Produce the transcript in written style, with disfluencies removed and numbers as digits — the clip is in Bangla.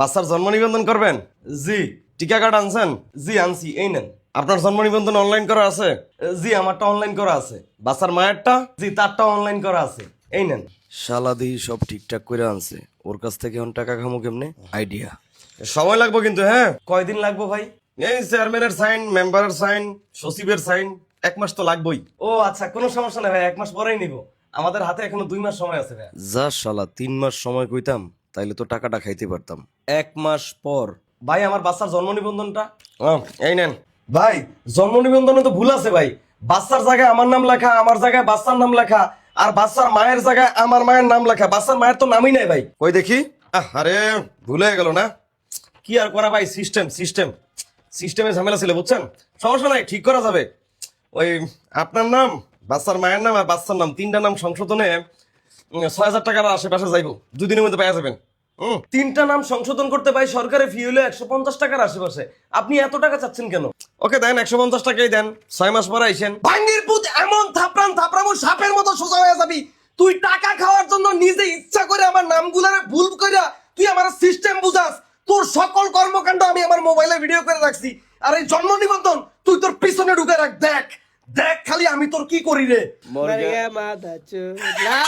বাচ্চার জন্ম নিবন্ধন করবেন? জি। টিকা কার্ড আনছেন? জি আনছি, এই নেন। আপনার জন্ম নিবন্ধন অনলাইন করা আছে? জি আমারটা অনলাইন করা আছে। বাচ্চার মায়েরটা? জি তারটা অনলাইন করা আছে, এই নেন। শালা দিহি সব ঠিকঠাক করে আনছে, ওর কাছ থেকে এখন টাকা খামো কেমনে? আইডিয়া। সময় লাগবে কিন্তু, হ্যাঁ। কয়দিন লাগবে ভাই? এই চেয়ারম্যানের সাইন, মেম্বারের সাইন, সচিবের সাইন, 1 মাস তো লাগবেই। ও আচ্ছা, কোনো সমস্যা নেই ভাই, 1 মাস পরেই নিব। আমাদের হাতে এখনো 2 মাস সময় আছে ভাই। যা শালা 3 মাস সময় কইতাম, তাইলে তো টাকাটা খাইতে পারতাম। 1 মাস পর। ভাই আমার বাচ্চার জন্ম নিবন্ধনটা? এই নেন। ভাই জন্ম নিবন্ধনে তো ভুল আছে ভাই। বাচ্চার জায়গায় আমার নাম লেখা, আমার জায়গায় বাচ্চার নাম লেখা, আর বাচ্চার মায়ের জায়গায় আমার মায়ের নাম লেখা। বাচ্চার মায়ের তো নামই নাই ভাই। কই দেখি। আরে ভুলে গেল না। কি আর করা ভাই, সিস্টেমে ঝামেলা ছিল বুঝছেন। সমস্যা নাই, ঠিক করা যাবে। ওই আপনার নাম, বাচ্চার মায়ের নাম আর বাচ্চার নাম, 3টা নাম সংশোধনে 6,000 টাকার আশেপাশে যাইবো, 2 দিনের মধ্যে পাওয়া যাবেন। 3টা নাম সংশোধন করতে ভাই সরকারি ফি হলো 150 টাকার আশেপাশে। আপনি এত টাকা চাচ্ছেন কেন? ওকে দেন, 150 টাকাই দেন। 6 মাস পরে আইসেন। ভাঙ্গির পুত এমন থাপড়ামো সাপের মতো সোজা হয়ে যাবি। তুই টাকা খাওয়ার জন্য নিজে ইচ্ছা করে আমার নামগুলারে ভুল কইরা তুই আমার সিস্টেম বুঝাস। তোর সকল কর্মকাণ্ড আমি আমার মোবাইলে ভিডিও করে রাখছি। আর এই জন্ম নিবন্ধন তুই তোর পিছনে ঢুকে রাখ, দেখ দেখ খালি আমি তোর কি করি রে। মাথা চুলা